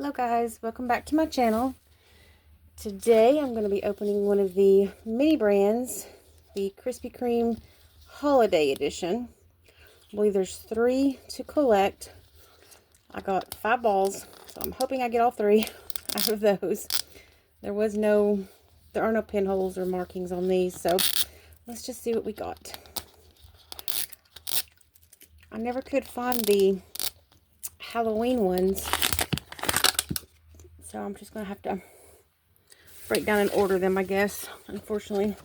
Hello guys, welcome back to my channel. Today I'm going to be opening one of the mini brands, the Krispy Kreme Holiday Edition. I believe there's 3 to collect. I got 5 balls, so I'm hoping I get all 3 out of those. There are no pinholes or markings on these, so let's just see what we got. I never could find the Halloween ones, so I'm just going to have to break down and order them, I guess. Unfortunately,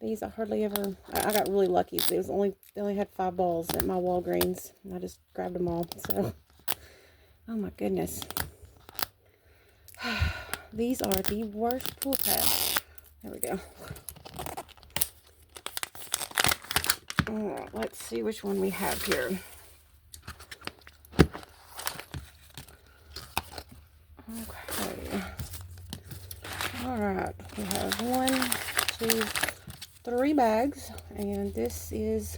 these I hardly ever. I got really lucky. They only had 5 balls at my Walgreens, and I just grabbed them all. So, oh my goodness, these are the worst pull tabs. There we go. All right, let's see which one we have here. Okay. All right, we have 1, 2, 3 bags, and this is,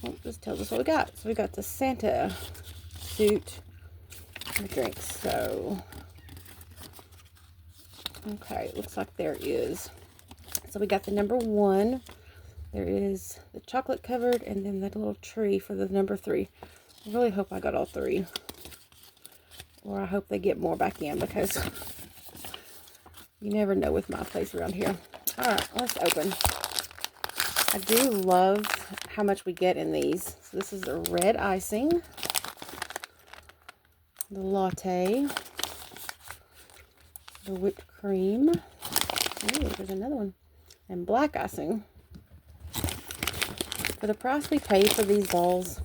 well, just tells us what we got. So we got the Santa suit and drinks. So, okay, it looks like there is. So we got the number 1. There is the chocolate covered, and then that little tree for the number 3. I really hope I got all 3. Or I hope they get more back in, because you never know with my place around here. Alright, let's open. I do love how much we get in these. So this is the red icing, the latte, the whipped cream. Ooh, there's another one. And black icing. For the price we pay for these balls,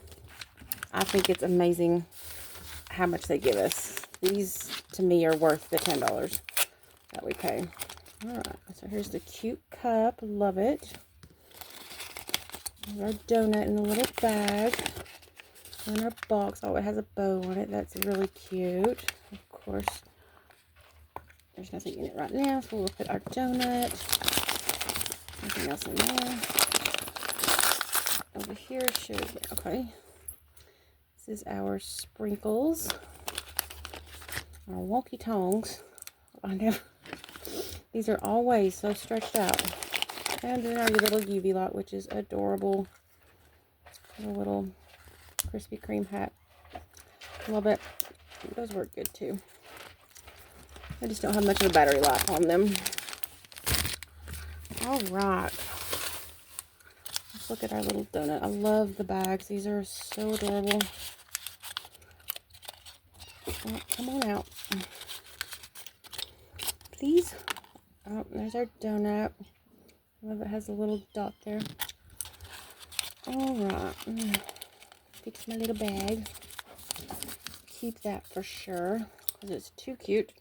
I think it's amazing how much they give us. These, to me, are worth the $10 that we pay. Alright, so here's the cute cup. Love it. There's our donut in a little bag. And our box. Oh, it has a bow on it. That's really cute. Of course, there's nothing in it right now, so we'll put our donut. Nothing else in there. Over here should, okay. This is our sprinkles. Our wonky tongs. These are always so stretched out. And then our little UV light, which is adorable. A little Krispy Kreme hat. Love it. Those work good too. I just don't have much of a battery life on them. Alright. Let's look at our little donut. I love the bags. These are so adorable. Oh, come on out. Please. Oh, there's our donut. I love it has a little dot there. Alright. Fix my little bag. Keep that for sure, because it's too cute.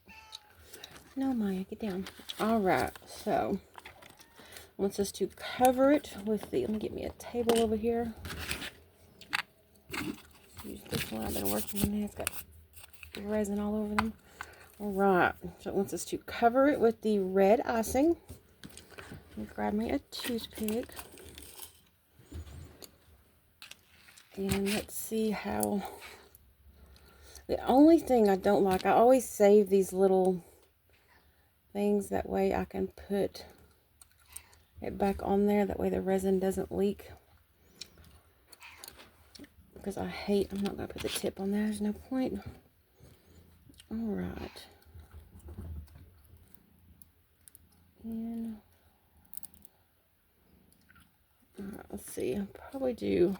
No, Maya, get down. Alright, so wants us to cover it with the, let me get me a table over here. Use this one. I've been working on it. It's got resin all over them. Alright, so it wants us to cover it with the red icing. Grab me a toothpick. And let's see how. The only thing I don't like, I always save these little things, that way I can put it back on there, that way the resin doesn't leak. Because I'm not going to put the tip on there, there's no point. Alright. And alright, let's see. I'll probably do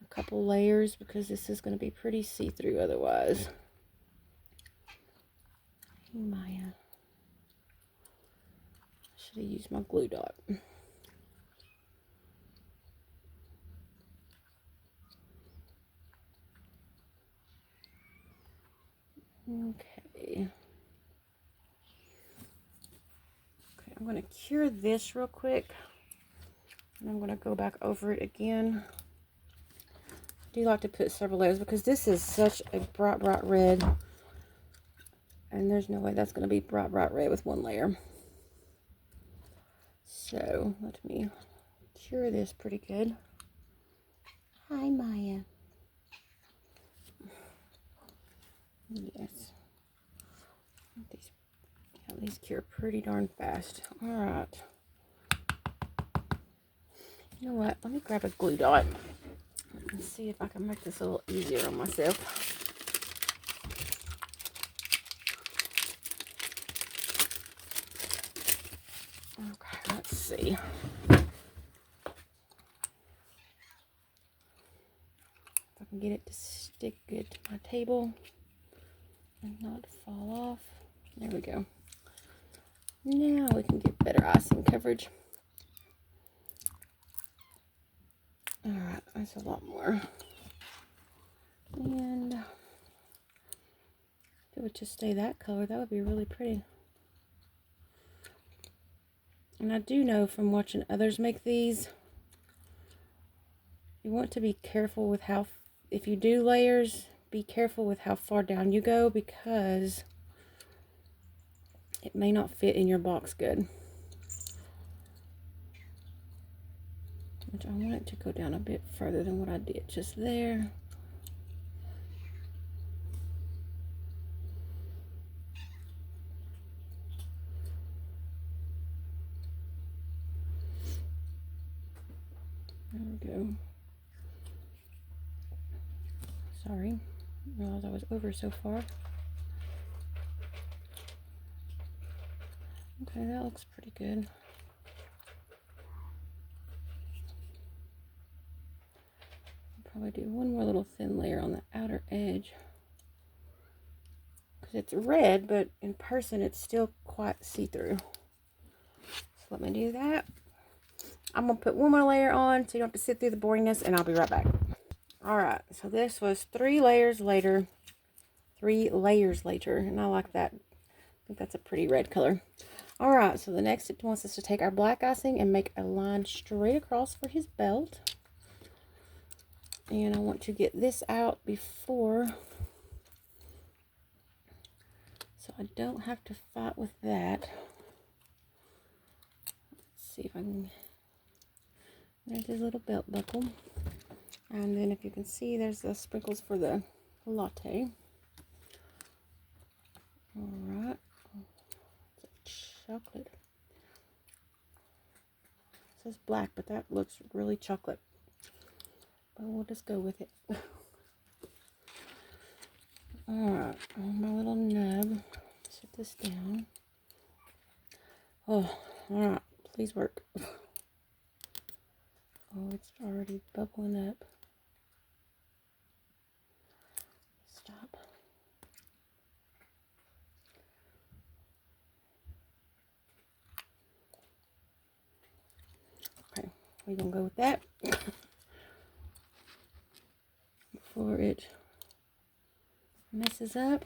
a couple layers, because this is going to be pretty see-through otherwise. Maya. Should have used my glue dot. Okay. Okay, I'm going to cure this real quick. And I'm going to go back over it again. I do like to put several layers, because this is such a bright red. And there's no way that's going to be bright red with one layer. So, let me cure this pretty good. Hi, Maya. Yes. These cure pretty darn fast. Alright. You know what? Let me grab a glue dot and see if I can make this a little easier on myself. Okay, let's see. If I can get it to stick good to my table and not fall off. There we go. Now we can get better icing coverage. Alright, that's a lot more. And if it would just stay that color, that would be really pretty. And I do know from watching others make these, you want to be careful with how, if you do layers, be careful with how far down you go, because it may not fit in your box good. Which I want it to go down a bit further than what I did just there. There we go. Sorry, I realized I was over so far. Okay, that looks pretty good. I'll probably do one more little thin layer on the outer edge. Because it's red, but in person it's still quite see-through. So let me do that. I'm going to put one more layer on so you don't have to sit through the boringness, and I'll be right back. Alright, so this was 3 layers later. 3 layers later, and I like that. I think that's a pretty red color. Alright, so the next it wants us to take our black icing and make a line straight across for his belt. And I want to get this out before, so I don't have to fight with that. Let's see if I can, there's his little belt buckle. And then if you can see, there's the sprinkles for the latte. Alright. Chocolate. It says black, but that looks really chocolate. But we'll just go with it. Alright, on my little nub. Set this down. Oh, alright. Please work. Oh, it's already bubbling up. Stop. Okay, we're gonna go with that before it messes up.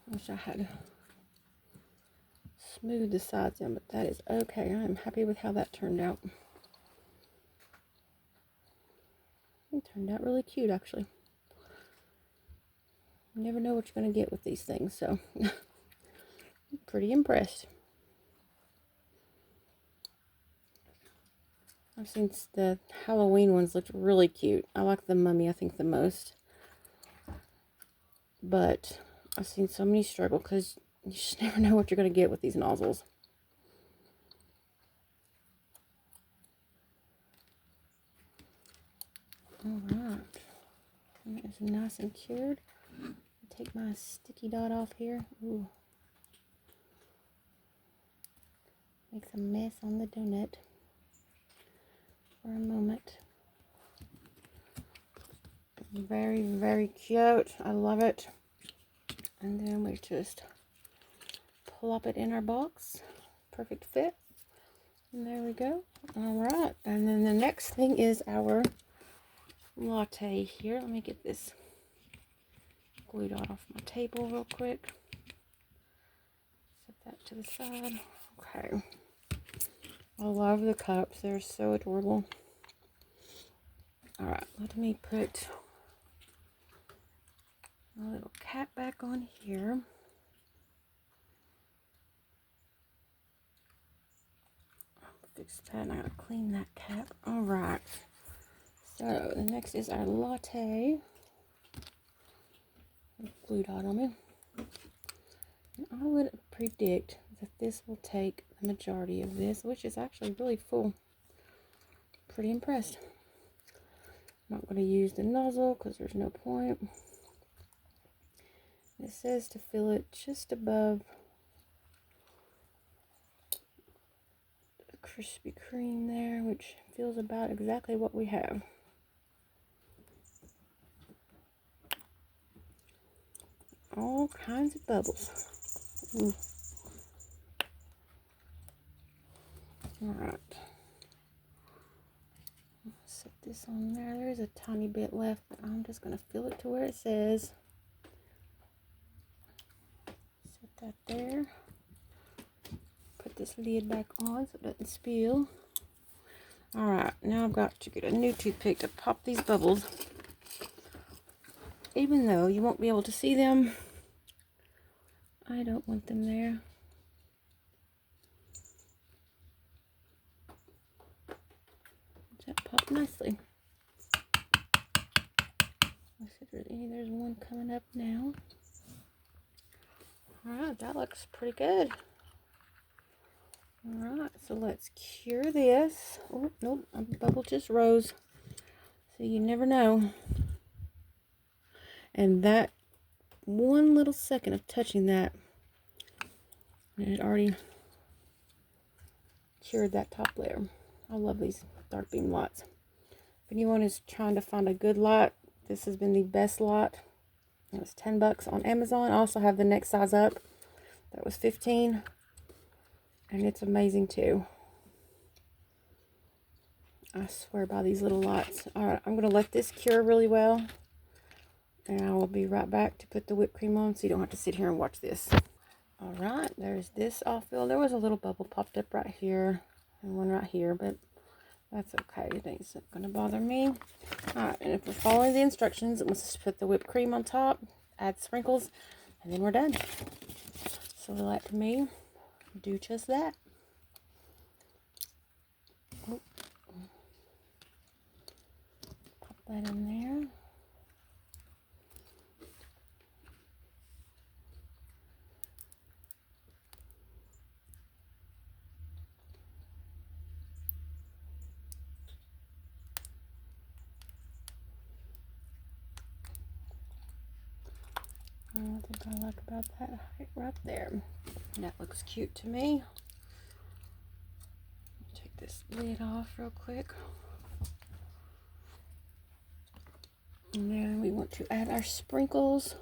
Wish I had smoothed the sides in, but that is okay. I am happy with how that turned out. It turned out really cute, actually. You never know what you're going to get with these things, so I'm pretty impressed. I've seen the Halloween ones looked really cute. I like the mummy, I think, the most. But I've seen so many struggle because you just never know what you're going to get with these nozzles. Alright. That is nice and cured. Take my sticky dot off here. Ooh. Makes a mess on the donut for a moment. Very, very cute. I love it. And then we just plop it in our box. Perfect fit. And there we go. Alright. And then the next thing is our latte here. Let me get this glue dot off my table real quick. Set that to the side. Okay. I love the cups. They're so adorable. Alright, let me put a little cap back on here. fix that. And I gotta clean that cap. All right. So the next is our latte. Blue dot on me. And I would predict that this will take the majority of this, which is actually really full. Pretty impressed. I'm not going to use the nozzle because there's no point. It says to fill it just above the Krispy Kreme there, which feels about exactly what we have. All kinds of bubbles. Ooh. Alright. Set this on there. There's a tiny bit left, but I'm just going to fill it to where it says. Set that there. Put this lid back on so it doesn't spill. Alright, now I've got to get a new toothpick to pop these bubbles. Even though you won't be able to see them, I don't want them there. That popped nicely. Let's see if there's any. There's one coming up now. Alright, that looks pretty good. Alright, so let's cure this. Oh, nope, a bubble just rose. So you never know. And that one little second of touching that, and it already cured that top layer. I love these dark beam lots. If anyone is trying to find a good lot, this has been the best lot. It was $10 on Amazon. I also have the next size up. That was $15. And it's amazing too. I swear by these little lots. Alright, I'm going to let this cure really well. And I will be right back to put the whipped cream on so you don't have to sit here and watch this. Alright, there's this all filled. There was a little bubble popped up right here. And one right here, but that's okay. It ain't going to bother me. Alright, and if we're following the instructions, let's just put the whipped cream on top, add sprinkles, and then we're done. So let me do just that. Oh. Pop that in there. What I like about that height right there. That looks cute to me. Take this lid off real quick. And then we want to add our sprinkles.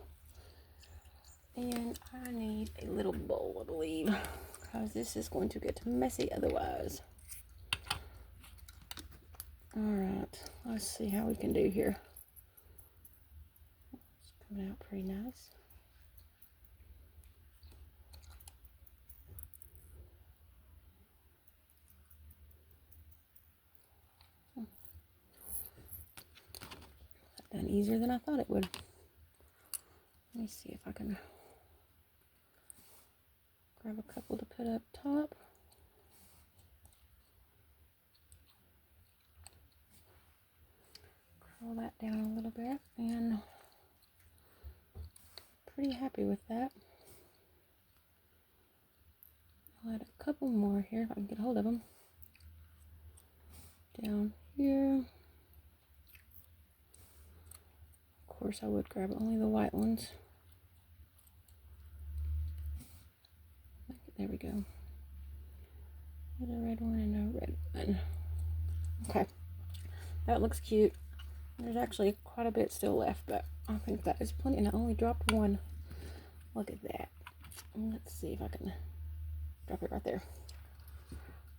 And I need a little bowl, I believe, because this is going to get messy otherwise. Alright, let's see how we can do here. It's coming out pretty nice. Done easier than I thought it would. Let me see if I can grab a couple to put up top. Curl that down a little bit, and pretty happy with that. I'll add a couple more here if I can get a hold of them. Down here. Of course, I would grab only the white ones. There we go. There's a red one and a red one. Okay, that looks cute. There's actually quite a bit still left, but I think that is plenty, and I only dropped one. Look at that. Let's see if I can drop it right there.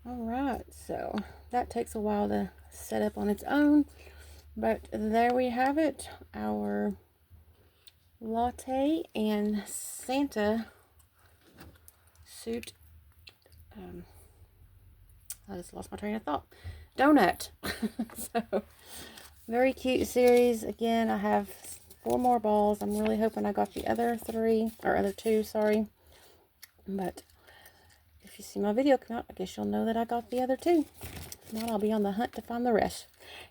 Alright, so that takes a while to set up on its own, but there we have it. Our latte and Santa suit. I just lost my train of thought. Donut. So, very cute series. Again, I have 4 more balls. I'm really hoping I got the other 2, sorry. But if if you see my video come out, I guess you'll know that I got the other two. If not, I'll be on the hunt to find the rest.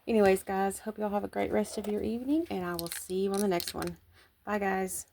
Anyways, guys, hope y'all have a great rest of your evening, and I will see you on the next one. Bye, guys.